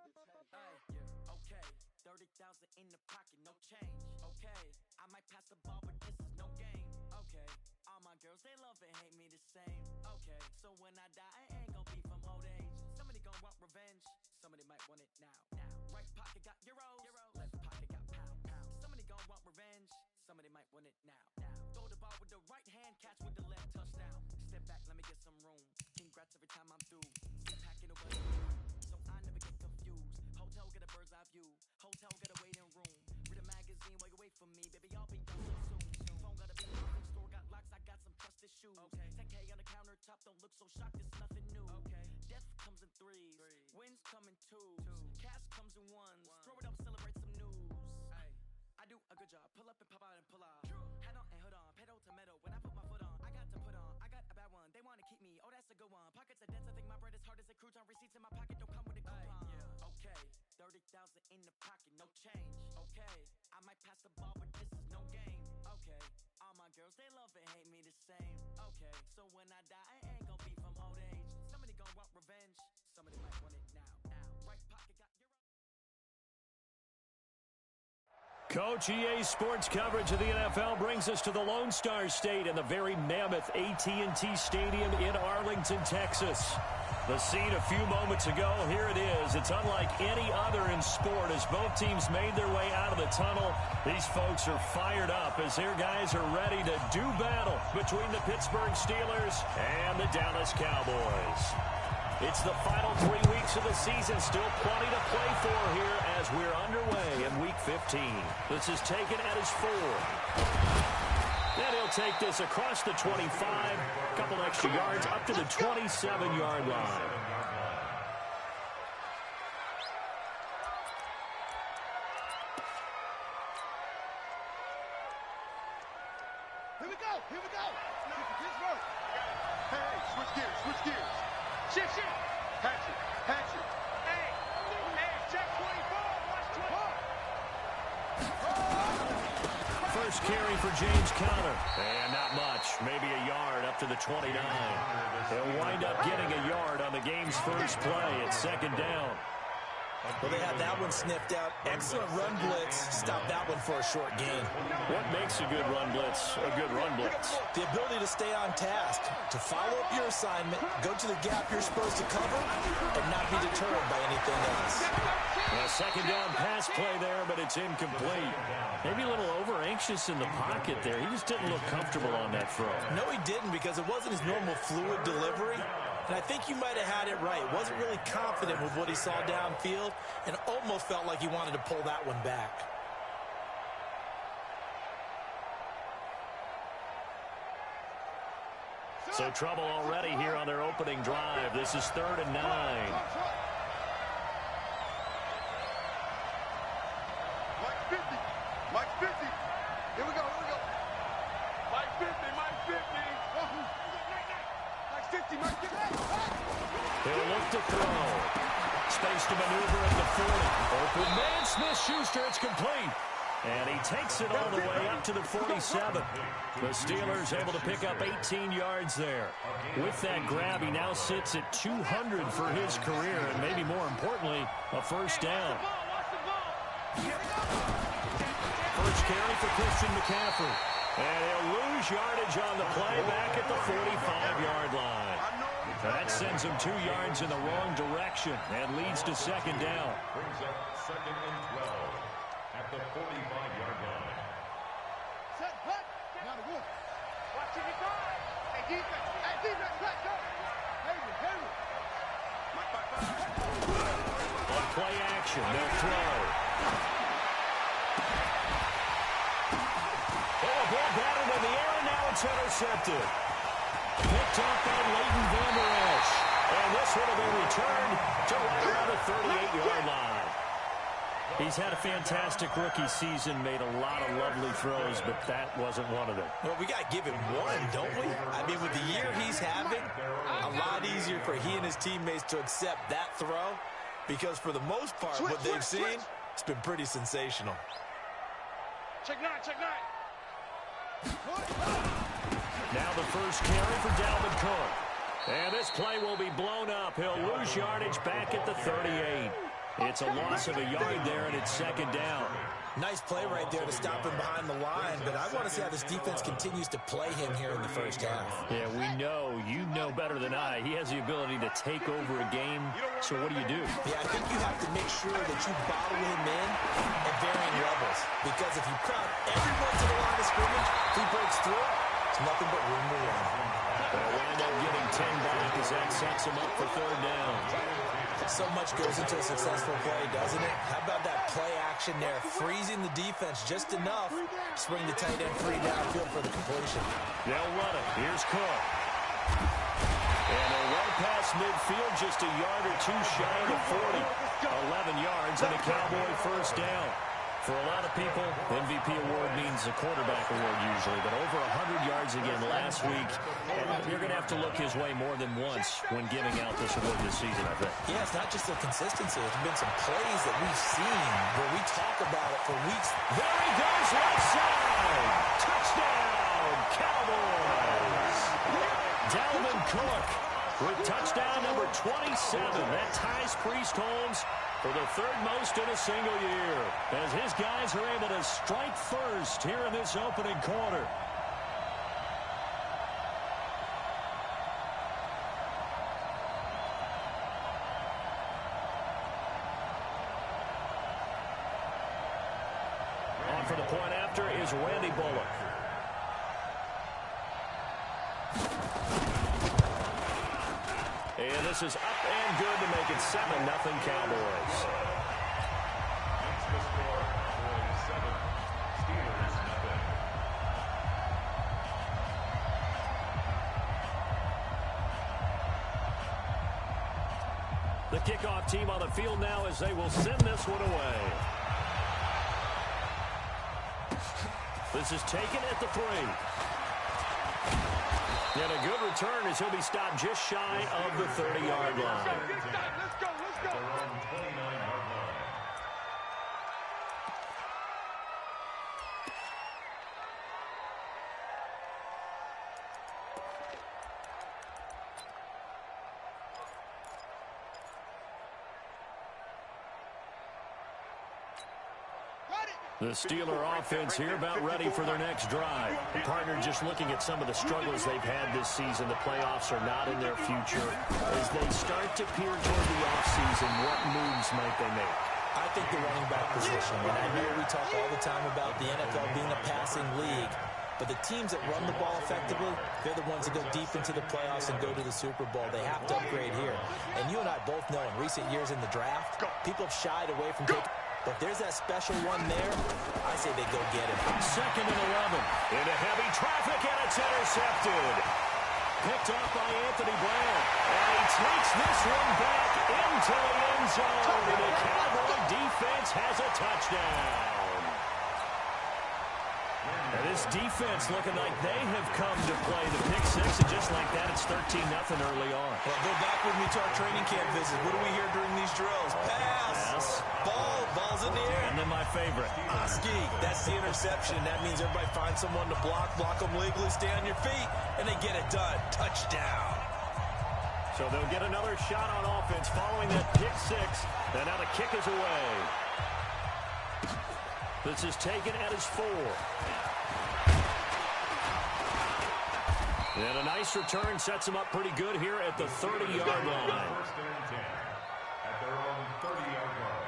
Okay, 30,000 in the pocket, no change. Okay, I might pass the ball, but this is no game. Okay, all my girls, they love and hate me the same. Okay, so when I die, I ain't gon' be from old age. Somebody gon' want revenge, somebody might want it now. Right pocket got euros, left pocket got pounds. Somebody gon' want revenge, somebody might want it now. Throw the ball with the right hand, catch with the left, touchdown. Step back, let me get some room. Congrats every time I'm through. Sit packing away, so I never get confused. Hotel get a bird's eye view. Hotel get a waiting room. Read a magazine while you wait for me, baby. I'll be done soon. Phone gotta be open, store got locks. I got some trusted shoes. Okay, 10K on the countertop. Don't look so shocked. It's nothing new. Okay, death comes in threes. Wins come in twos. Cash comes in ones. Throw it up, celebrate some news. Ay. I do a good job. Pull up and pop out and pull off. Head on and hood on. Pedal to metal. When I put my foot on, I got to put on. I got a bad one. They want to keep me. Oh, that's a good one. Pockets are dense. I think my bread is hard as a crouton. Receipts in my pocket don't come with a coupon. Okay, 30,000 in the pocket, no change. Okay, I might pass the ball, but this is no game. Okay, all my girls, they love and hate me the same. Okay, so when I die, I ain't gon' be from old age. Somebody gon' want revenge. Somebody might want it now. Right pocket got euro. Coach, EA Sports coverage of the NFL brings us to the Lone Star State and the very mammoth AT&T Stadium in Arlington, Texas. The scene a few moments ago, here it is. It's unlike any other in sport as both teams made their way out of the tunnel. These folks are fired up as their guys are ready to do battle between the Pittsburgh Steelers and the Dallas Cowboys. It's the final 3 weeks of the season. Still plenty to play for here as we're underway in Week 15. This is taken at his 4. And he'll take this across the 25. A couple extra yards up to the 27-yard line. Here we go. Pittsburgh. Hey, switch gears. Shift. Hatchet. Hey, check 24. Watch 24. First carry for James Conner. And not much. Maybe a yard up to the 29. They'll wind up getting a yard on the game's first play. It's second down. Well, they had that one sniffed out. Excellent run blitz. Stop that one for a short gain. What makes a good run blitz a good run blitz? The ability to stay on task, to follow up your assignment, go to the gap you're supposed to cover, and not be deterred by anything else. A second down pass play there, but it's incomplete. Maybe a little over-anxious in the pocket there. He just didn't look comfortable on that throw. No, he didn't, because it wasn't his normal fluid delivery. And I think you might have had it right. Wasn't really confident with what he saw downfield and almost felt like he wanted to pull that one back. So trouble already here on their opening drive. This is 3rd and 9. Mike 50. Here we go. Mike 50. Mike 50. He'll look to throw. Space to maneuver at the 40. Open man, Smith-Schuster, it's complete. And he takes it all the way up to the 47. The Steelers able to pick up 18 yards there. With that grab, he now sits at 200 for his career, and maybe more importantly, a first down. First carry for Christian McCaffrey. And he'll lose yardage on the play back at the 45-yard line. That sends him 2 yards in the wrong direction and leads to second down. Brings up 2nd and 12 at the 45-yard line. Set, cut. Now the wolf. Watching it go. Hey, defense, let's go. Henry. On play action, they'll throw. Ball batted in the air, and now it's intercepted. Picked up by Leighton Vander Esch. And this would have been returned to right around the 38-yard line. He's had a fantastic rookie season, made a lot of lovely throws, but that wasn't one of them. Well, we got to give him one, don't we? I mean, with the year he's having, a lot easier for he and his teammates to accept that throw because for the most part, what they've seen, it's been pretty sensational. Check nine. Now the first carry for Dalvin Cook. And this play will be blown up. He'll lose yardage back at the 38. It's a loss of a yard there, and it's second down. Nice play right there to stop him behind the line, but I want to see how this defense continues to play him here in the first half. Yeah, we know. You know better than I. He has the ability to take over a game, so what do you do? Yeah, I think you have to make sure that you bottle him in at varying levels, because if you crowd everyone to the line of scrimmage, if he breaks through, it's nothing but room to run. They'll wind up getting 10 back as that sets him up for third down. So much goes into a successful play, doesn't it? How about that play action there, freezing the defense just enough to swing the tight end free downfield for the completion. They'll run it. Here's Cook. And they'll run past midfield just a yard or two shy of the 40. 11 yards and a Cowboy first down. For a lot of people, MVP award means a quarterback award usually, but over 100 yards again last week. You're going to have to look his way more than once when giving out this award this season, I think. Yeah, it's not just the consistency. There's been some plays that we've seen where we talk about it for weeks. There he goes, left side. Touchdown, Cowboys. Dalvin Cook with touchdown number 27. That ties Priest Holmes for the third most in a single year, as his guys are able to strike first here in this opening quarter. On for the point after is Randy Bullock. And this is up and good to make it 7-0 Cowboys. That's the score. Cowboys 7, Steelers 0. The kickoff team on the field now as they will send this one away. This is taken at the 3. And a good return as he'll be stopped just shy of the 30-yard line. Let's go. Their own 29-yard line. The Steeler offense here about ready for their next drive. The partner just looking at some of the struggles they've had this season. The playoffs are not in their future. As they start to peer toward the offseason, what moves might they make? I think the running back position, and I know we talk all the time about the NFL being a passing league, but the teams that run the ball effectively, they're the ones that go deep into the playoffs and go to the Super Bowl. They have to upgrade here. And you and I both know in recent years in the draft, people have shied away from taking. But if there's that special one there, I say they go get him. Second and 11. Into heavy traffic, and it's intercepted. Picked off by Anthony Brown. And he takes this one back into the end zone. And the Cowboy defense has a touchdown. And this defense looking like they have come to play the pick six, and just like that, it's 13-0 early on. Well, go back with me to our training camp visit. What do we hear during these drills? Pass. Ball's in the air. And then my favorite. Oski, that's the interception. That means everybody finds someone to block them legally, stay on your feet, and they get it done. Touchdown. So they'll get another shot on offense following that pick six. And now the kick is away. This is taken at his 4. And a nice return sets him up pretty good here at the 30-yard line. First and 10 at their own 30-yard line.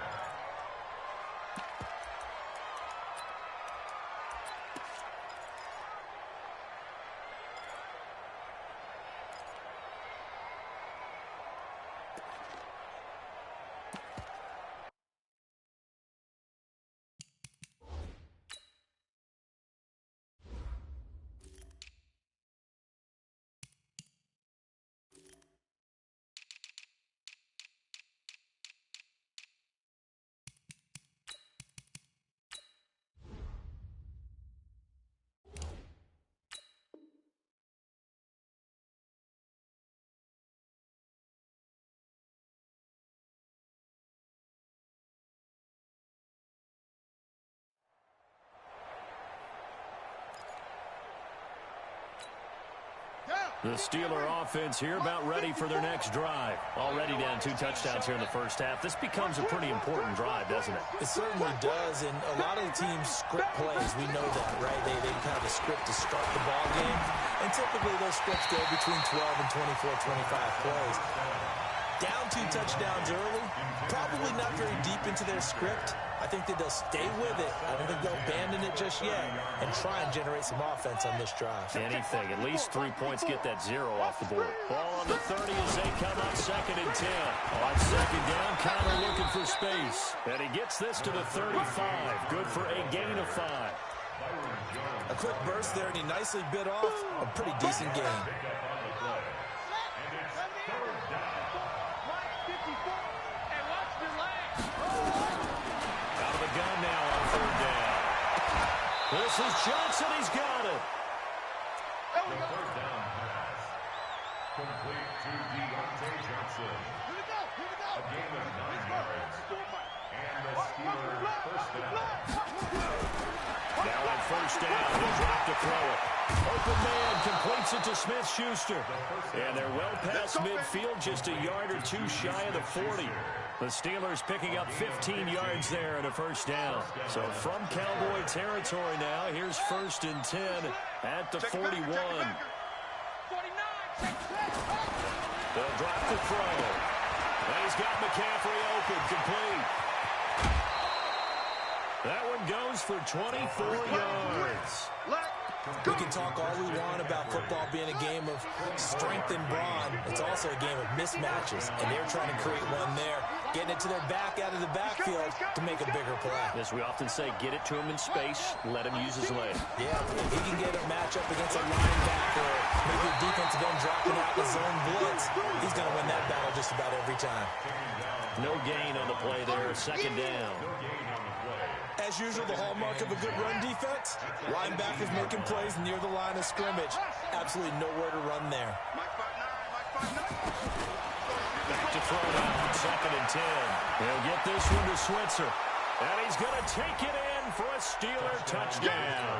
The Steeler offense here about ready for their next drive. Already down 2 touchdowns here in the first half. This becomes a pretty important drive, doesn't it? It certainly does, and a lot of the teams script plays. We know that, right? They kind of script to start the ball game, and typically those scripts go between 12 and 24, 25 plays. Down 2 touchdowns early, probably not very deep into their script. I think that they'll stay with it. I don't think they'll abandon it just yet and try and generate some offense on this drive. Anything. At least 3 points, get that 0 off the board. Ball on the 30 as they come up 2nd and 10. On 2nd down, Connor looking for space. And he gets this to the 35. Good for a gain of 5. A quick burst there, and he nicely bit off a pretty decent gain. Gun now on 3rd down. This is Johnson. He's got it. The 3rd down pass. Complete to Deontay Johnson. A gain of 9 yards. And the Steelers' 1st down. Now on 1st down, he'll drop to throw it. Open man completes it to Smith-Schuster. And they're well past midfield, just a yard or 2 shy of the 40. The Steelers picking up 15 yards there and a 1st down. So from Cowboy territory now, here's 1st and 10 at the 41. They'll drop the throw. And he's got McCaffrey open, complete. That one goes for 24 yards. We can talk all we want about football being a game of strength and brawn. It's also a game of mismatches, and they're trying to create one there, getting it to their back out of the backfield to make a bigger play. As we often say, get it to him in space, let him use his leg. Yeah, if he can get a matchup against a linebacker, or maybe a defensive end dropping out the zone blitz, he's going to win that battle just about every time. No gain on the play there, 2nd down. As usual, the hallmark of a good run defense, linebackers making plays near the line of scrimmage. Absolutely nowhere to run there. Back to throw down, 2nd and 10. He'll get this one to Switzer. And he's going to take it in for a Steeler touchdown.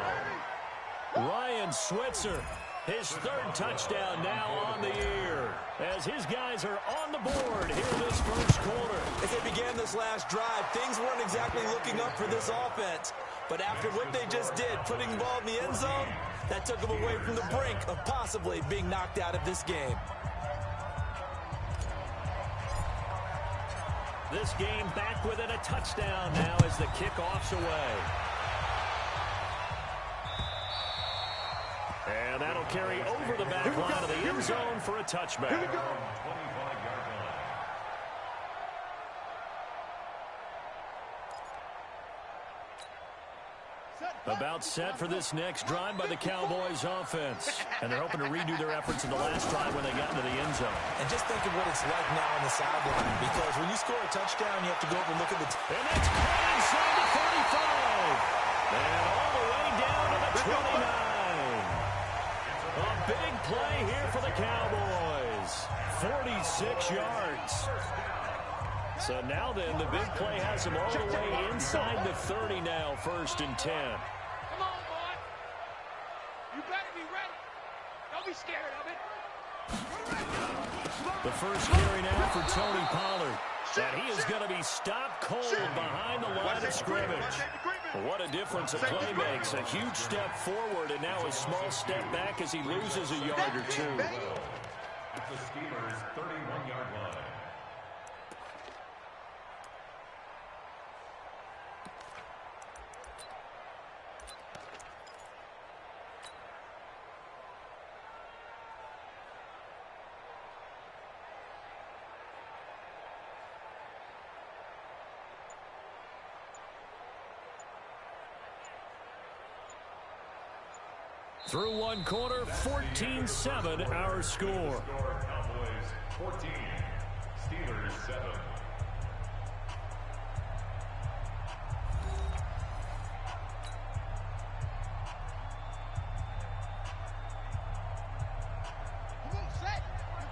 Ryan Switzer, his 3rd touchdown now on the year, as his guys are on the board here in this 1st quarter. As they began this last drive, things weren't exactly looking up for this offense. But after what they just did, putting the ball in the end zone, that took them away from the brink of possibly being knocked out of this game. This game back within a touchdown now as the kickoff's away. And that'll carry over the back line of the end zone for a touchback. Here we go. 25-yard line. About set for this next drive by the Cowboys offense. And they're hoping to redo their efforts in the last drive when they got into the end zone. And just think of what it's like now on the sideline, because when you score a touchdown, you have to go up and look at the... And that's caught inside the 35. And all the way down to the 29. A big play here for the Cowboys. 46 yards. So now then, the big play has them all the way inside the 30 now, 1st and 10. Come on, boy. You better be ready. Don't be scared of it. The first carry now for Tony Pollard. And he is going to be stopped cold behind the line of scrimmage. What a difference a play makes. A huge step forward and now a small step back as he loses a yard or 2. At the Steelers' 31-yard line. Through one quarter, 14-7 our score. Cowboys 14, Steelers 7. Come on, set.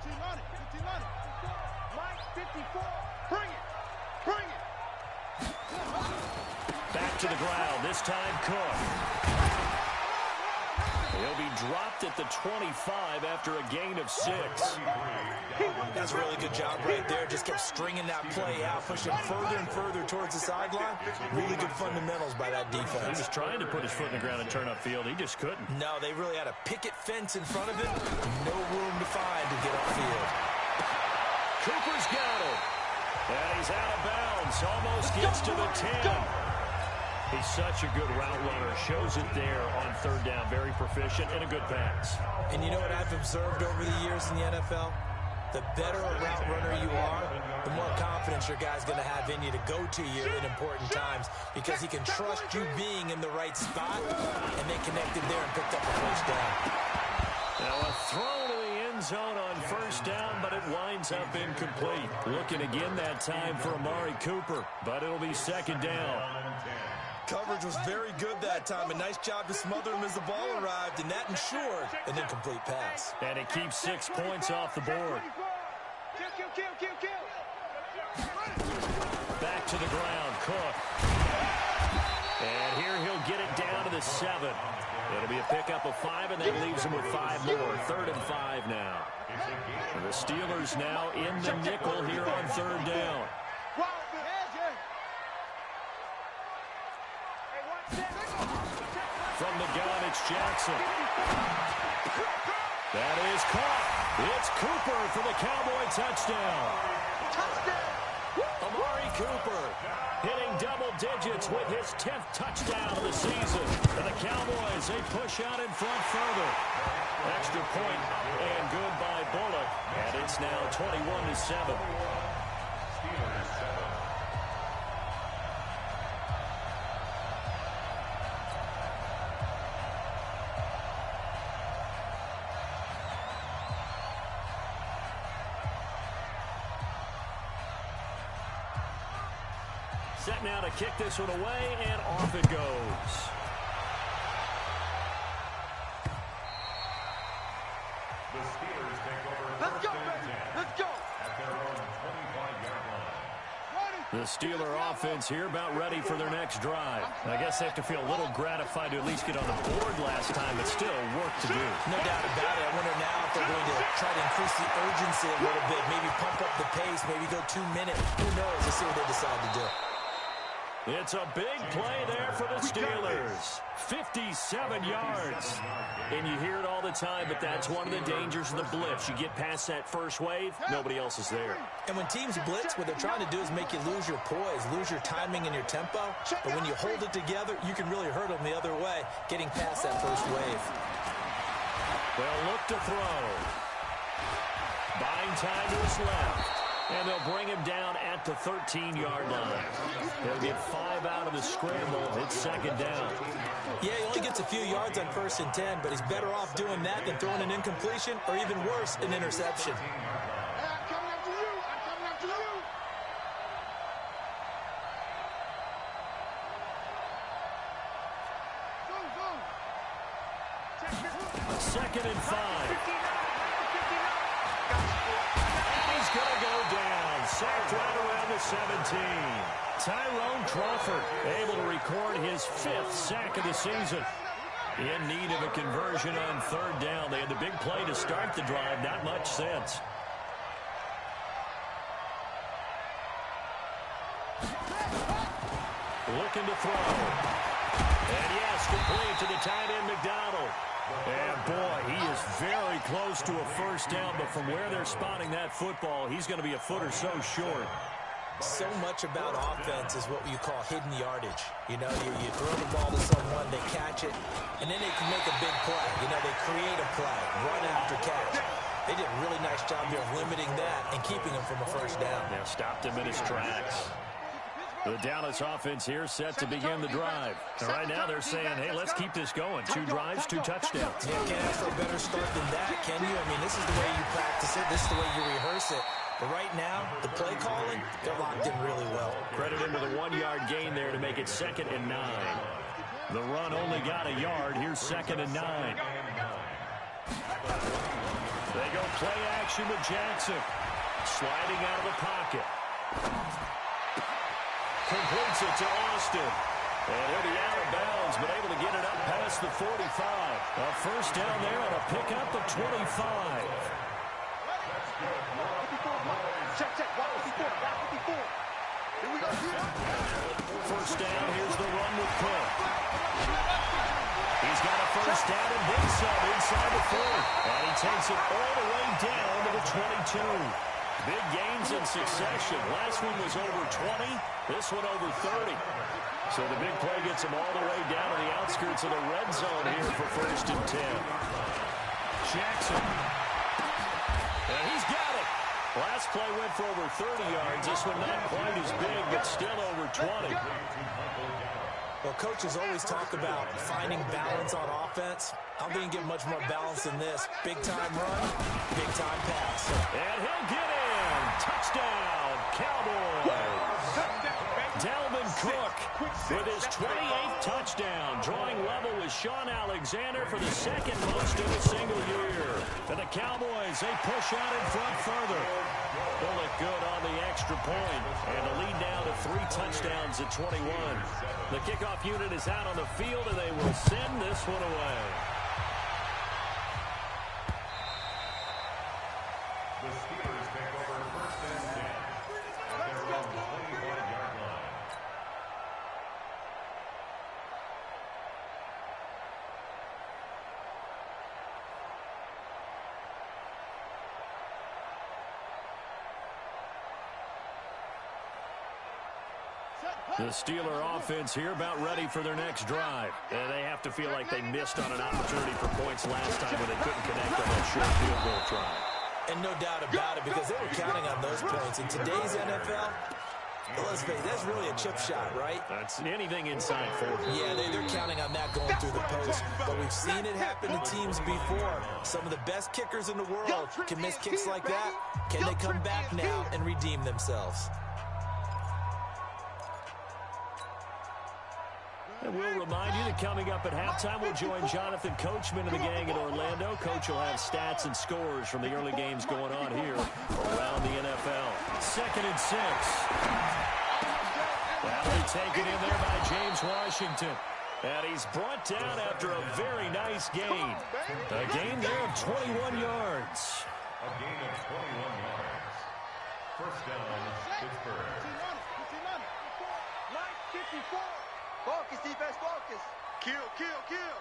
15 on it. 15 on it. Mike, 54. Bring it. Bring it. Back to the ground. This time, Cook. He'll be dropped at the 25 after a gain of 6. That's a really good job right there. Just kept stringing that play out, pushing further and further towards the sideline. Really good fundamentals by that defense. He was trying to put his foot in the ground and turn upfield. He just couldn't. No, they really had a picket fence in front of him. No room to find to get upfield. Cooper's got it. And he's out of bounds. Almost gets to the 10. He's such a good route runner. Shows it there on third down. Very proficient and a good pass. And you know what I've observed over the years in the NFL? The better a route runner you are, the more confidence your guy's going to have in you to go to you in important times because he can trust you being in the right spot, and they connected there and picked up a first down. Now a throw to the end zone on first down, but it winds up incomplete. Looking again that time for Amari Cooper, but it'll be second down. Coverage was very good that time. A nice job to smother him as the ball arrived, and that ensured an incomplete pass. And it keeps 6 points off the board. Back to the ground, Cook. And here he'll get it down to the 7. It'll be a pickup of 5, and that leaves him with 5 more. 3rd and 5 now. And the Steelers now in the nickel here on third down. From the gun, it's Jackson. That is caught. It's Cooper for the Cowboy touchdown. Amari Cooper hitting double digits with his 10th touchdown of the season. And the Cowboys, they push out in front further. Extra point and good by Bullock. And it's now 21-7. Set now to kick this one away, and off it goes. The Steelers take over first and 10. Let's go. At their own 25-yard line. The Steeler offense here about ready for their next drive. I guess they have to feel a little gratified to at least get on the board last time, but still work to do. No doubt about it. I wonder now if they're going to try to increase the urgency a little bit, maybe pump up the pace, maybe go 2 minutes. Who knows? Let's see what they decide to do. It's a big play there for the Steelers. 57 yards. And you hear it all the time, but that's one of the dangers of the blitz. You get past that first wave, nobody else is there. And when teams blitz, what they're trying to do is make you lose your poise, lose your timing and your tempo. But when you hold it together, you can really hurt them the other way, getting past that first wave. They'll look to throw. Buying time to his left. And they'll bring him down at the 13-yard line. They'll get 5 out of the scramble. It's second down. Yeah, he only gets a few yards on 1st and 10, but he's better off doing that than throwing an incompletion or even worse, an interception. I'm coming after you. I'm coming after you. Second and 5. He's going to go down. Sacked right around the 17. Tyrone Crawford able to record his 5th sack of the season. In need of a conversion on third down. They had the big play to start the drive. Not much sense. Looking to throw. And yes, complete to the tight end, McDonald. And boy, he is very close to a first down, but from where they're spotting that football, he's going to be a foot or so short. So much about offense is what you call hidden yardage. You know, you throw the ball to someone, they catch it, and then they can make a big play. You know, they create a play, run after catch. They did a really nice job there of limiting that and keeping him from a first down. Yeah, stopped him in his tracks. The Dallas offense here set to begin the drive. And right now they're saying, hey, let's keep this going. 2 drives, 2 touchdowns. Yeah, can't ask for a better start than that, can you? I mean, this is the way you practice it. This is the way you rehearse it. But right now, the play calling, they're locked in really well. Credit him to the 1-yard gain there to make it 2nd and 9. The run only got a yard. Here's 2nd and 9. They go play action with Jackson. Sliding out of the pocket. Completes it to Austin. And he'll be out of bounds, but able to get it up past the 45. A first down there on a pickup of 25. Check, check. Watch 54. Watch 54. Here we go. First down, here's the run with Cook. He's got a first down and then some inside the 40. And he takes it all the way down to the 22. Big gains in succession. Last one was over 20. This one over 30. So the big play gets him all the way down to the outskirts of the red zone here for 1st and 10. Jackson. And he's got it. Last play went for over 30 yards. This one not quite as big, but still over 20. Well, coaches always talk about finding balance on offense. I don't think you can get much more balance than this. Big-time run, big-time pass. And he'll get in. Touchdown, Cowboys. Dalvin Cook with his 28th touchdown, drawing level with Sean Alexander for the second most in a single year. And the Cowboys, they push out in front further. They'll look good on the extra point, and the lead now to 3 touchdowns at 21. The kickoff unit is out on the field, and they will send this one away. The Steelers take over 1st and 10 at their own 25-yard line. The Steeler offense here about ready for their next drive. And they have to feel like they missed on an opportunity for points last time when they couldn't connect on that short field goal try. And no doubt about it, because they were counting on those points. In today's NFL, let's face it, that's really a chip shot, right? That's anything inside 40. Yeah, they're counting on that going through the post. But we've seen it happen to teams before. Some of the best kickers in the world can miss kicks like that. Can they come back now and redeem themselves? And we'll remind you that coming up at halftime, we'll join Jonathan Coachman and the gang in Orlando. Coach will have stats and scores from the early games going on here around the NFL. 2nd and 6. That'll be taken in there by James Washington. And he's brought down after a very nice gain. A gain there of 21 yards. A gain of 21 yards. First down, Pittsburgh. Line 54. Focus, defense, focus. Kill, kill, kill.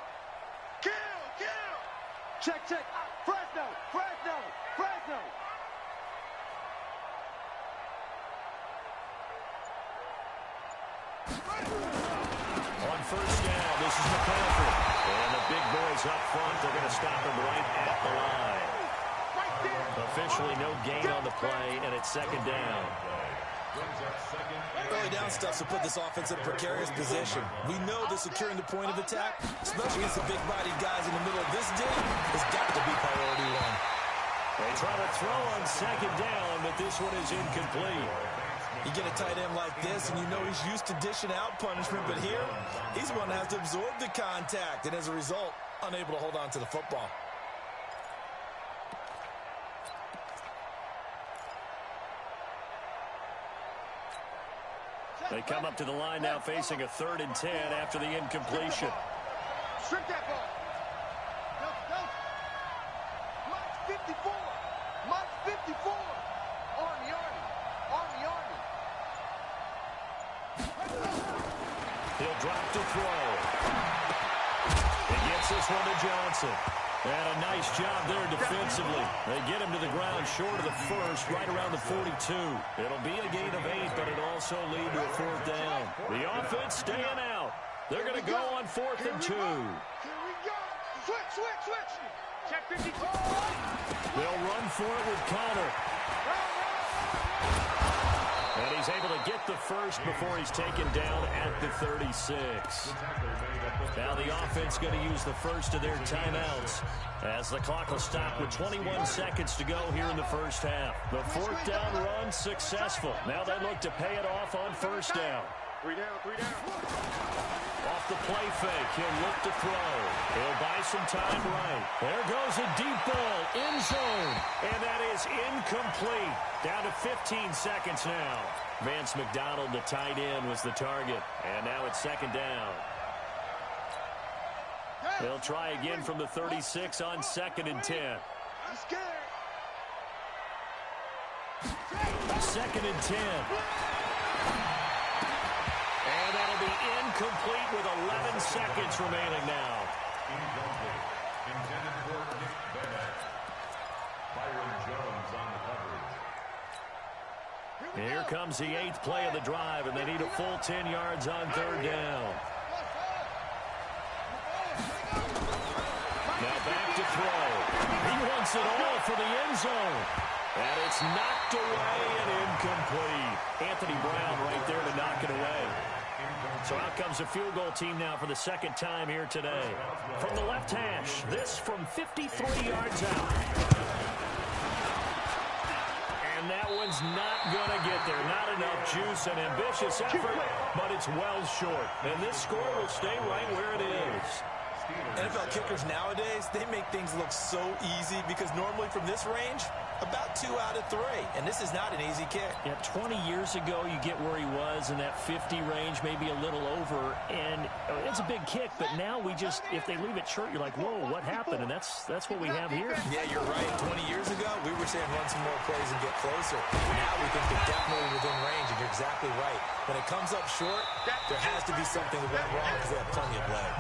Kill, kill. Check, check. Fresno, Fresno, Fresno. On first down, this is McCaffrey. And the big boys up front, they're going to stop him right at the line. Officially no gain on the play, and it's 2nd down. Early down stuff to put this offense in a precarious position. We know that securing the point of attack, especially against the big-bodied guys in the middle of this game, has got to be priority 1. They try to throw on 2nd down, but this one is incomplete. You get a tight end like this, and you know he's used to dishing out punishment, but here, he's one that has to absorb the contact, and as a result, unable to hold on to the football. They come up to the line now facing a 3rd and 10 after the incompletion. Strip that ball. Go. March 54. March 54. Army. He'll drop to throw. He gets this one to Johnson. And a nice job there defensively. They get him to the ground short of the first, right around the 42. It'll be a gain of 8, but it'll also lead to a 4th down. The offense staying out. They're going to go on 4th and 2. Here we go. Switch. Check 52. They'll run for it with Connor. And he's able to get the first before he's taken down at the 36. Now the offense going to use the first of their timeouts as the clock will stop with 21 seconds to go here in the first half. The 4th down run successful. Now they look to pay it off on 1st down. 3 down. Off the play fake, he'll look to throw. He'll buy some time right. There goes a deep ball, end zone. And that is incomplete. Down to 15 seconds now. Vance McDonald, the tight end, was the target. And now it's 2nd down. They'll try again from the 36 on 2nd and 10. I'm scared. 2nd and 10. And that'll be incomplete with 11 seconds remaining now. Incomplete. Intended for Nick Bennett. Byron Jones on the coverage. Here comes the 8th play of the drive, and they need a full 10 yards on 3rd down. Now back to throw. He wants it all for the end zone. And it's knocked away and incomplete. Anthony Brown right there to knock it away. So out comes the field goal team now for the 2nd time here today. From the left hash, this from 53 yards out. And that one's not going to get there. Not enough juice and ambitious effort, but it's well short. And this score will stay right where it is. NFL kickers nowadays, they make things look so easy because normally from this range, about 2 out of 3. And this is not an easy kick. Yeah, 20 years ago, you get where he was in that 50 range, maybe a little over. And it's a big kick, but now we just, if they leave it short, you're like, whoa, what happened? And that's what we have here. Yeah, you're right. 20 years ago, we were saying run some more plays and get closer. Now we think they're definitely within range, and you're exactly right. When it comes up short, there has to be something that went wrong because they have plenty of leg.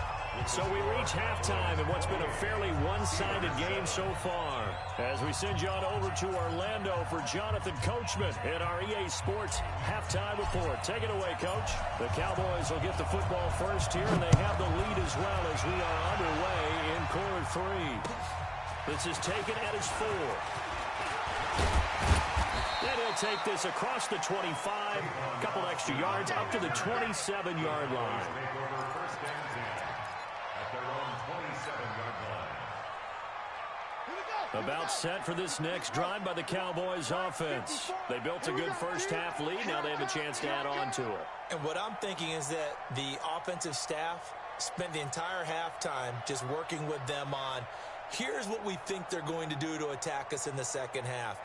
So we reach halftime in what's been a fairly one-sided game so far. As we send you on over to Orlando for Jonathan Coachman at our EA Sports Halftime Report. Take it away, Coach. The Cowboys will get the football first here, and they have the lead as well as we are underway in quarter 3. This is taken at his 4. Then he'll take this across the 25, a couple extra yards up to the 27-yard line. About set for this next drive by the Cowboys offense. They built a good first half lead. Now they have a chance to add on to it. And what I'm thinking is that the offensive staff spent the entire halftime just working with them on, here's what we think they're going to do to attack us in the second half.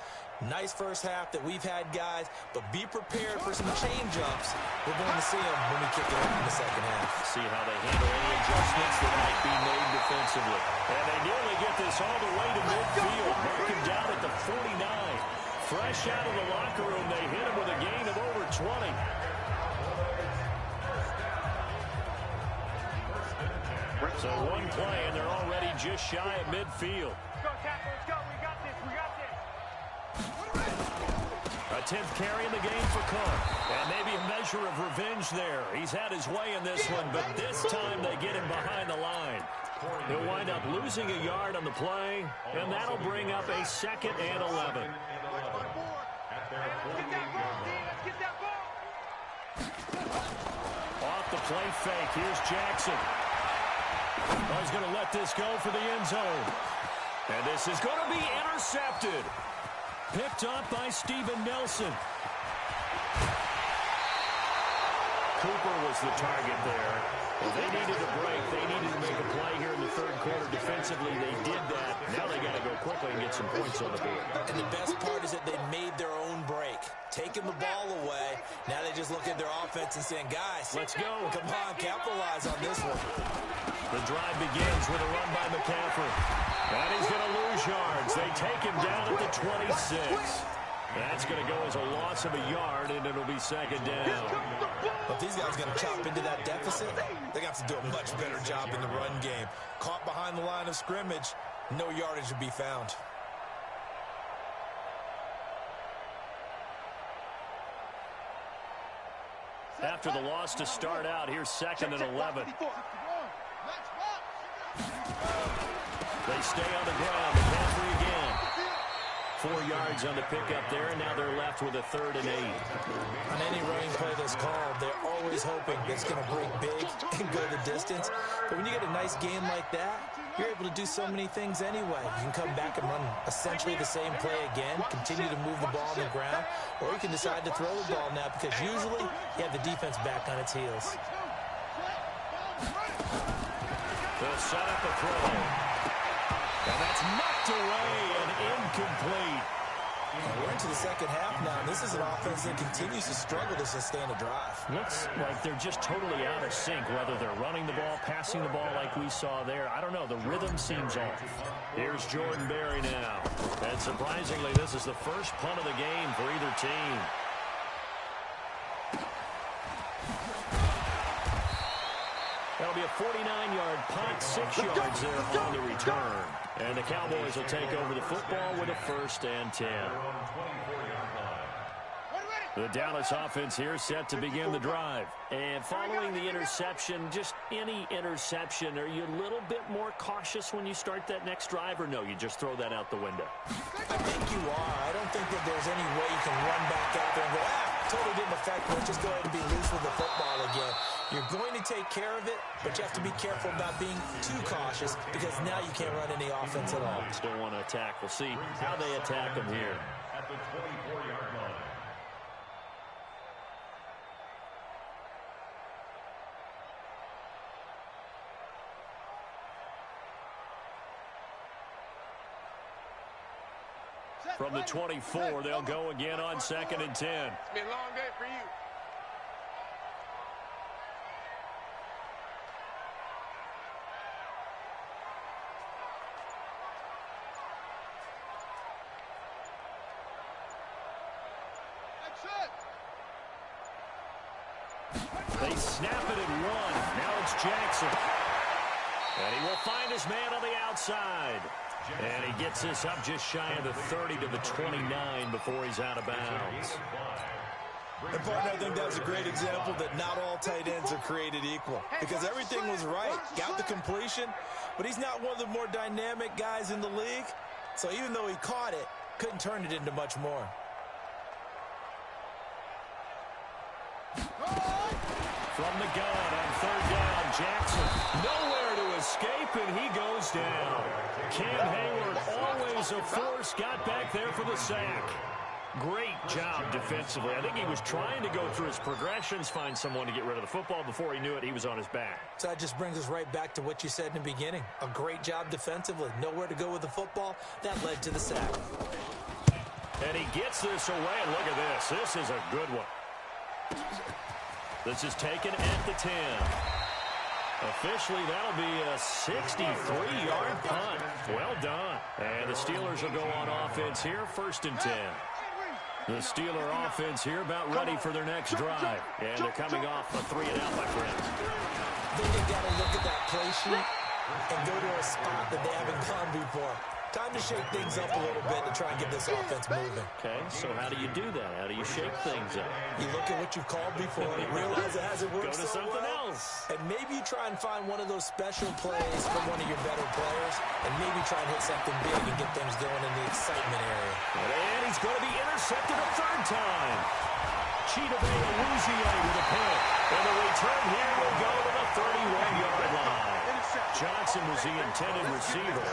Nice first half that we've had, guys, but be prepared for some change-ups. We're going to see them when we kick it off in the second half. See how they handle any adjustments that might be made defensively. And they nearly get this all the way to midfield. Mark him down at the 49. Fresh out of the locker room, they hit him with a gain of over 20. So one play, and they're already just shy of midfield. Let's go, Captain. Let's go. We got this. We got this. A 10th carry in the game for Cook. And maybe a measure of revenge there. He's had his way in this one, but this time they get him behind the line. He'll wind up losing a yard on the play, and that'll bring up a 2nd and 11. Off the play fake, here's Jackson. He's going to let this go for the end zone. And this is going to be intercepted. Picked up by Steven Nelson. Cooper was the target there. Well, they needed a break. They needed to make a play here in the 3rd quarter. Defensively, they did that. Now they got to go quickly and get some points on the board. And the best part is that they made their own break. Taking the ball away. Now they just look at their offense and saying, guys, let's go. Come on, capitalize on this one. The drive begins with a run by McCaffrey. And he's going to lose yards. They take him down at the 26. That's going to go as a loss of a yard, and it'll be 2nd down. But these guys are going to chop into that deficit. They're going to have to do a much better job in the run game. Caught behind the line of scrimmage, no yardage to be found. After the loss to start out, here's 2nd and 11. They stay on the ground. McCaffrey again. 4 yards on the pickup there, and now they're left with a 3rd and 8. On any running play that's called, they're always hoping that it's going to break big and go the distance. But when you get a nice game like that, you're able to do so many things anyway. You can come back and run essentially the same play again, continue to move the ball on the ground, or you can decide to throw the ball now because usually you have the defense back on its heels. They'll set up a throw. And that's knocked away and incomplete. We're into the second half now, and this is an offense that continues to struggle to sustain a drive. Looks like they're just totally out of sync, whether they're running the ball, passing the ball like we saw there. I don't know. The rhythm seems off. Here's Jordan Berry now. And surprisingly, this is the first punt of the game for either team. That'll be a 49-yard punt, 6 yards there on the return. And the Cowboys will take over the football with a 1st and 10. The Dallas offense here set to begin the drive. And following the interception, just any interception, are you a little bit more cautious when you start that next drive, or no, you just throw that out the window? I think you are. I don't think that there's any way you can run back out there and go, totally didn't affect me. Just go ahead and be loose with the football again. You're going to take care of it, but you have to be careful about being too cautious because now you can't run any offense at all. Still want to attack. We'll see how they attack them here. At the 24-yard line. From the 24, they'll go again on 2nd and 10. It's been a long day for you. They snap it at 1. Now it's Jackson. And he will find his man on the outside. And he gets this up just shy of the 30 to the 29 before he's out of bounds. And partner, I think that's a great example that not all tight ends are created equal. Because everything was right. Got the completion, but he's not one of the more dynamic guys in the league. So even though he caught it, couldn't turn it into much more. From the gun on 3rd down, Jackson nowhere to escape, and he goes down. Cam Hayward, always a force, got back there for the sack. Great job defensively. I think he was trying to go through his progressions, find someone to get rid of the football. Before he knew it, he was on his back. So that just brings us right back to what you said in the beginning. A great job defensively. Nowhere to go with the football. That led to the sack. And he gets this away, and look at this. This is a good one. This is taken at the 10. Officially, that'll be a 63-yard punt. Well done. And the Steelers will go on offense here, 1st and 10. The Steeler offense here about ready for their next drive. And they're coming off a 3-and-out, my friends. I think they've got to look at that play sheet and go to a spot that they haven't gone before. Time to shake things up a little bit to try and get this offense moving. Okay, so how do you do that? How do you shake things up? You look at what you've called before, realize it hasn't worked Go to so something well, else. and maybe you try and find one of those special plays from one of your better players, and maybe try and hit something big and get things going in the excitement area. And he's going to be intercepted a 3rd time. Chidobe Awuzie with a pick. And the return here will go to the 31-yard line. Johnson was the intended receiver.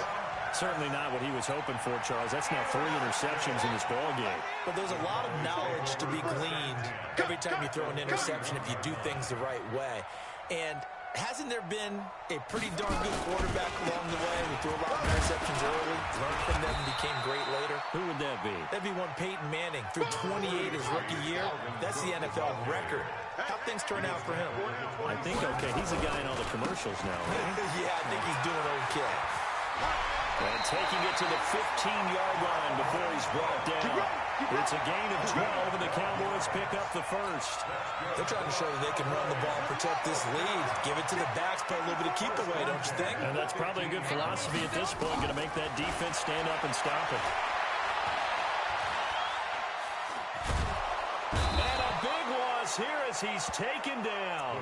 Certainly not what he was hoping for, Charles. That's now 3 interceptions in this ballgame. But there's a lot of knowledge to be gleaned every time you throw an interception if you do things the right way. And hasn't there been a pretty darn good quarterback along the way who threw a lot of interceptions early, learned from them, and became great later? Who would that be? That'd be one Peyton Manning. Threw 28 his rookie year. That's the NFL record. How'd things turn out for him? I think, okay, he's a guy in all the commercials now, right? Yeah, I think he's doing okay. And taking it to the 15-yard line before he's brought down. It's a gain of 12, and the Cowboys pick up the 1st. They're trying to show that they can run the ball, protect this lead, give it to the backs, play a little bit of keep away, don't you think? And that's probably a good philosophy at this point, going to make that defense stand up and stop it. And a big loss here as he's taken down.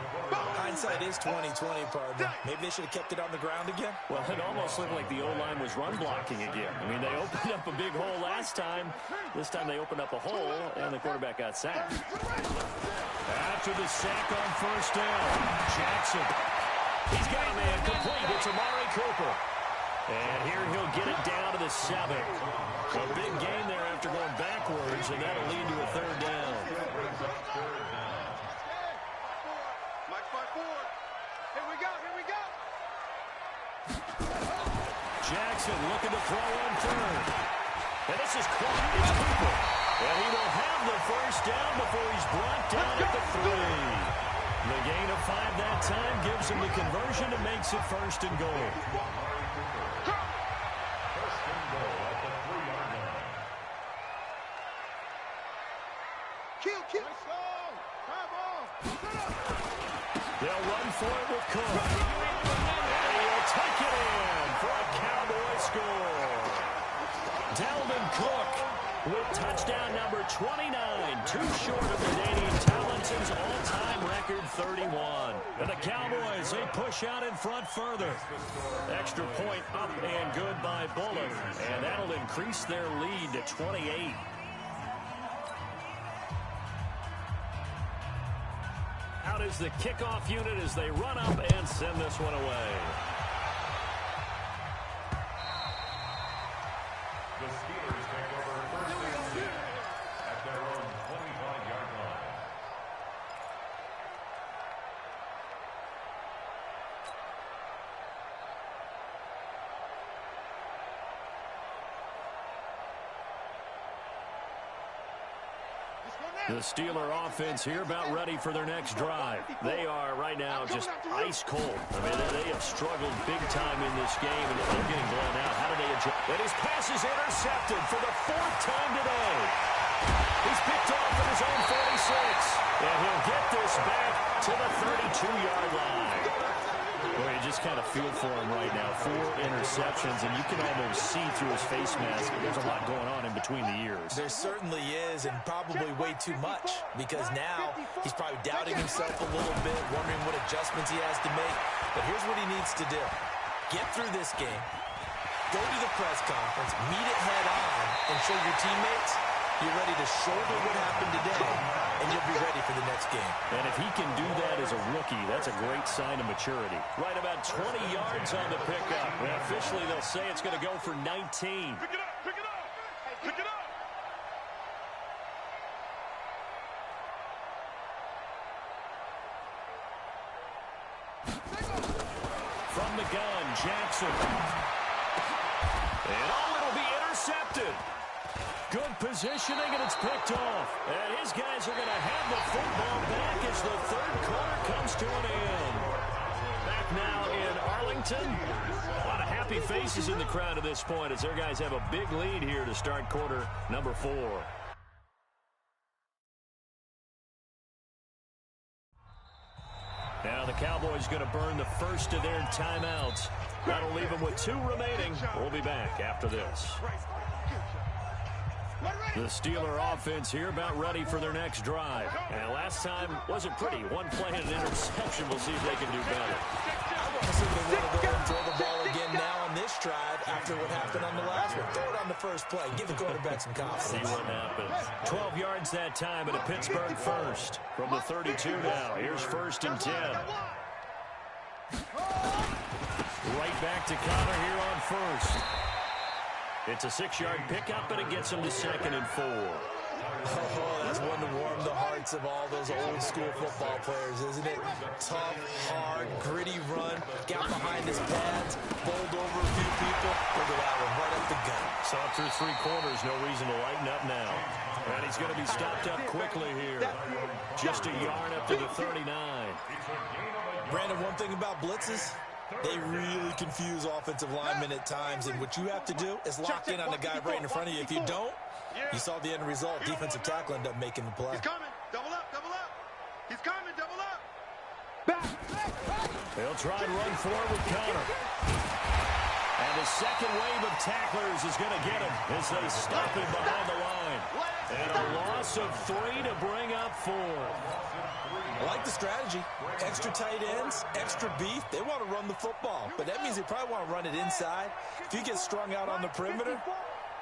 Hindsight is 20/20, partner. Maybe they should have kept it on the ground again. Well, it almost looked like the O-line was run blocking again. I mean, they opened up a big hole last time. This time they opened up a hole, and the quarterback got sacked. After the sack on 1st down, Jackson. He's got a man complete. It's Amari Cooper. And here he'll get it down to the 7. A big gain there after going backwards, and that'll lead to a 3rd down. Here we go. Jackson looking to throw on 3rd. And this is caught. It's Cooper. And he will have the first down before he's brought down at the 3. The gain of 5 that time gives him the conversion and makes it first and goal. First and goal at the 3-yard line. Kill. They'll run for it with Cook. And he'll take it in for a Cowboy score. Dalvin Cook with touchdown number 29, too short of Canadian Talonton's all-time record 31. And the Cowboys, they push out in front further. Extra point up and good by Bullock, and that'll increase their lead to 28. Out is the kickoff unit as they run up and send this one away. The Steelers take over first and 10 at their own 25-yard line. The Steeler offense here about ready for their next drive. They are right now just ice cold. I mean, they have struggled big time in this game, and they're getting blown out. How do they adjust? And his pass is intercepted for the 4th time today. He's picked off at his own 46, and he'll get this back to the 32-yard line. Boy, you just kind of feel for him right now. 4 interceptions, and you can almost see through his face mask. There's a lot going on in between the ears. There certainly is, and probably way too much, because now he's probably doubting himself a little bit, wondering what adjustments he has to make. But here's what he needs to do. Get through this game, go to the press conference, meet it head on, and show your teammates you're ready to shoulder what happened today, and you'll be ready for the next game. And if he can do that as a rookie, that's a great sign of maturity. Right about 20 yards on the pickup. And officially, they'll say it's going to go for 19. Pick it up! Pick it up! Pick it up! From the gun, Jackson. And it'll be intercepted. Good positioning, and it's picked off. And his guys are going to have the football back as the 3rd quarter comes to an end. Back now in Arlington. A lot of happy faces in the crowd at this point as their guys have a big lead here to start quarter number 4. Now the Cowboys going to burn the first of their timeouts. That'll leave them with 2 remaining. We'll be back after this. The Steeler offense here about ready for their next drive. And last time wasn't pretty. 1 play and an interception. We'll see if they can do better. I want to see if they want to go and throw the ball again now on this drive after what happened on the last one. Throw it on the first play. Give the quarterback some confidence. See what happens. 12 yards that time, and a Pittsburgh first. From the 32 now. Here's 1st and 10. Right back to Connor here on 1st. It's a 6-yard pickup, and it gets him to 2nd and 4. Oh, that's one to warm the hearts of all those old-school football players, isn't it? Tough, hard, gritty run, got behind his pads, bowled over a few people. Look at that one, right up the gut. Saw it through 3 quarters, no reason to lighten up now. And he's going to be stopped up quickly here. Just a yard up to the 39. Brandon, one thing about blitzes, they really confuse offensive linemen at times, and what you have to do is lock in on the guy right in front of you. If you don't, you saw the end result. Defensive tackle ended up making the play. He's coming. Double up. Double up. He's coming. Double up. They'll try and run forward with Connor. And the second wave of tacklers is going to get him as they stop him behind the line. And a loss of 3 to bring up 4. I like the strategy. Extra tight ends, extra beef. They want to run the football, but that means they probably want to run it inside. If you get strung out on the perimeter,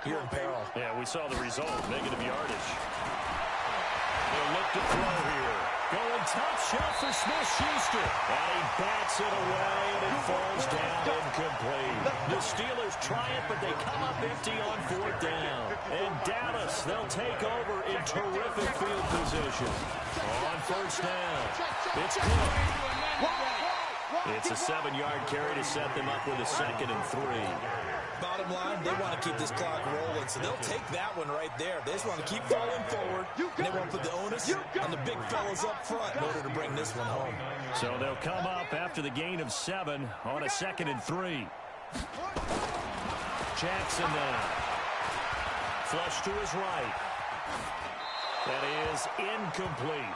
you're in peril. Yeah, we saw the result, negative yardage. They'll look to throw here. Going top shelf for Smith-Schuster. And he bats it away, and it falls down incomplete. The Steelers try it, but they come up empty on 4th down. And Dallas, they'll take over in terrific field position. On 1st down, it's Cook. It's a 7-yard carry to set them up with a 2nd and 3. Bottom line, they want to keep this clock rolling, so they'll take that one right there. They just want to keep falling forward, and they want to put the onus on the big fellas up front in order to bring this one home. So they'll come up after the gain of 7 on a 2nd and 3. Jackson now. Flush to his right. That is incomplete.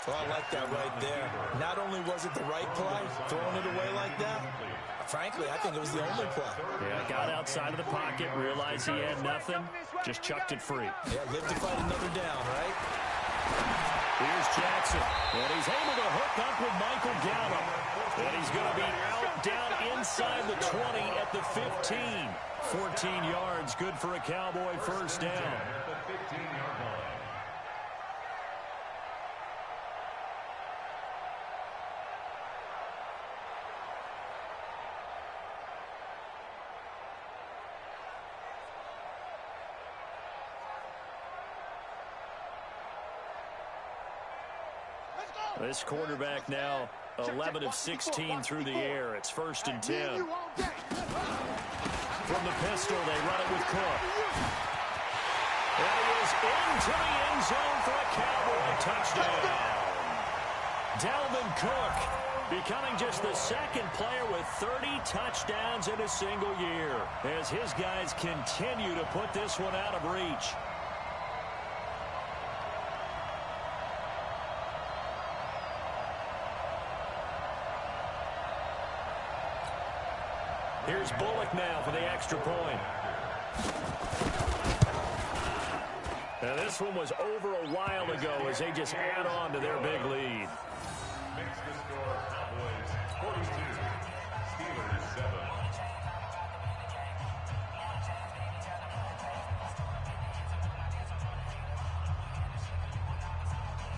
Well, I like that right there. Not only was it the right play, throwing it away like that, frankly, I think it was the only play. Yeah, got outside of the pocket, realized he had nothing, just chucked it free. Yeah, live to fight another down, right? Here's Jackson, and he's able to hook up with Michael Gallup. And he's going to be out down inside the 20 at the 15. 14 yards, good for a Cowboy first down. This quarterback now 11 of 16 through the air. It's 1st and 10. From the pistol, they run it with Cook. And he is into the end zone for a Cowboy touchdown. Dalvin Cook becoming just the 2nd player with 30 touchdowns in a single year as his guys continue to put this one out of reach. Here's Bullock now for the extra point. And this one was over a while ago as they just add on to their big lead. Makes the score Cowboys 42, Steelers 7.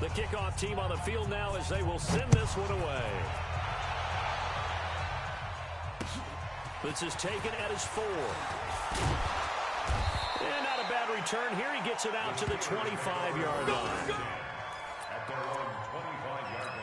The kickoff team on the field now as they will send this one away. This is taken at his 4. And not a bad return here. He gets it out to the 25-yard line. At their own 25-yard line.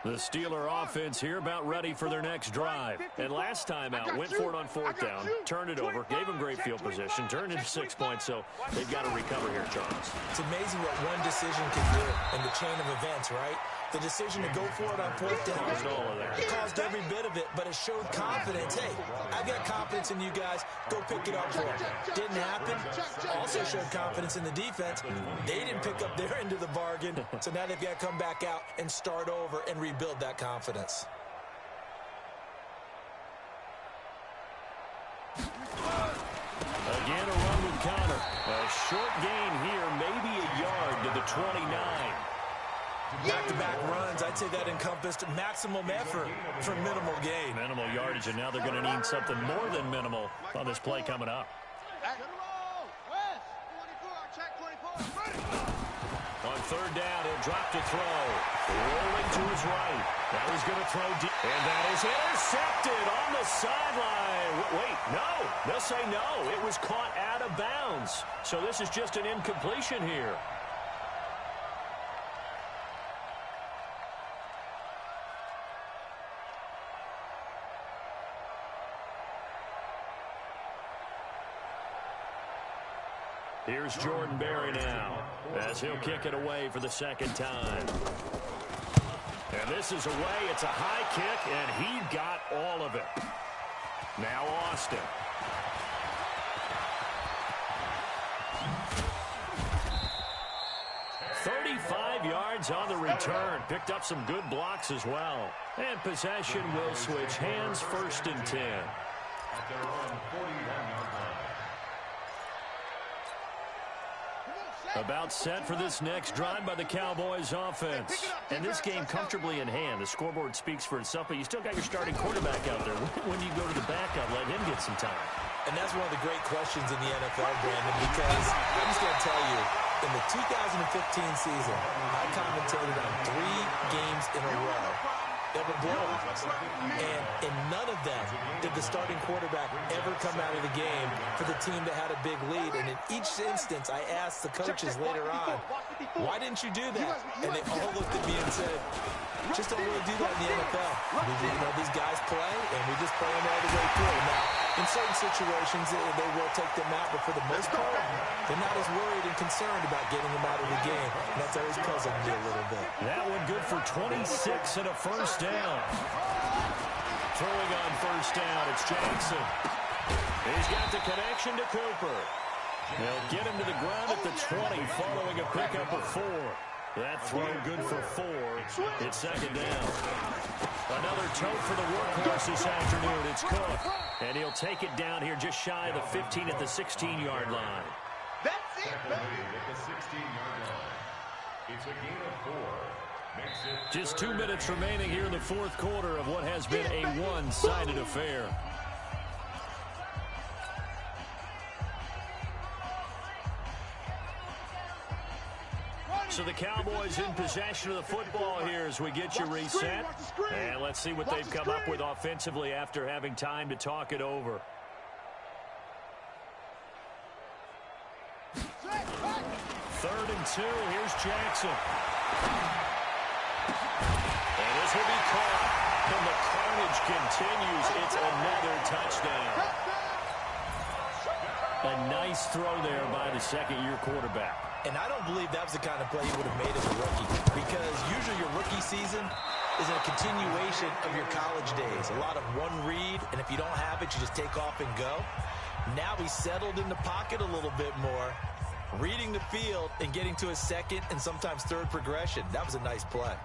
The Steeler offense here about ready for their next drive. And last time out, went for it on 4th down, turned it over, gave them great field position, turned into 6 points, so they've got to recover here, Charles. It's amazing what one decision can do in the chain of events, right? The decision to go for it on 4th down. Caused all of that. It caused every bit of it, but it showed confidence. Hey, I've got confidence in you guys. Go pick it up for it. Didn't happen. Also showed confidence in the defense. They didn't pick up their end of the bargain, so now they've got to come back out and start over and rebuild that confidence. Again, a run with Connor. A short gain here, maybe a yard to the 29. Back-to-back runs, I'd say that encompassed maximum effort for minimal gain. Minimal yardage, and now they're going to need something more than minimal on this play coming up. On 3rd down, he'll drop to throw. Rolling to his right. Now he's going to throw deep. And that is intercepted on the sideline. Wait, no. They'll say no. It was caught out of bounds. So this is just an incompletion here. Here's Jordan Berry now as he'll kick it away for the 2nd time. And this is away. It's a high kick, and he got all of it. Now Austin. "35 yards on the return. Picked up some good blocks as well. And possession will switch hands, 1st and 10. At their own 41-yard line. About set for this next drive by the Cowboys offense. And this game comfortably in hand. The scoreboard speaks for itself, but you still got your starting quarterback out there. When do you go to the backup, let him get some time? And that's one of the great questions in the NFL, Brandon, because I'm just going to tell you, in the 2015 season, I commentated on 3 games in a row ever blown. And in none of them did the starting quarterback ever come out of the game for the team that had a big lead. And in each instance, I asked the coaches later on, why didn't you do that? And they all looked at me and said, just don't really do that in the NFL. These guys play, and we just play them all the way through. Now, in certain situations, they will take them out, but for the most part, they're not as worried and concerned about getting them out of the game. And that's always puzzled me a little bit. That one good for 26 and a first down. Throwing on first down, it's Jackson. He's got the connection to Cooper. They'll get him to the ground at the 20, following a pickup of 4. That throw good for 4. It's second down. Another tote for the workhorse this afternoon. It's Cook. And he'll take it down here just shy of the 15 at the 16-yard line. That's it, baby. At the 16-yard line. It's a gain of 4. Makes it Just 2 minutes remaining here in the fourth quarter of what has been a one-sided affair. So the Cowboys in possession of the football here as we get you reset. And let's see what they've come up with offensively after having time to talk it over. Third and 2. Here's Jackson. And this will be caught. And the carnage continues. It's another touchdown. A nice throw there by the second-year quarterback. And I don't believe that was the kind of play he would have made as a rookie, because usually your rookie season is a continuation of your college days. A lot of one read, and if you don't have it, you just take off and go. Now he's settled in the pocket a little bit more, reading the field and getting to his second and sometimes third progression. That was a nice play.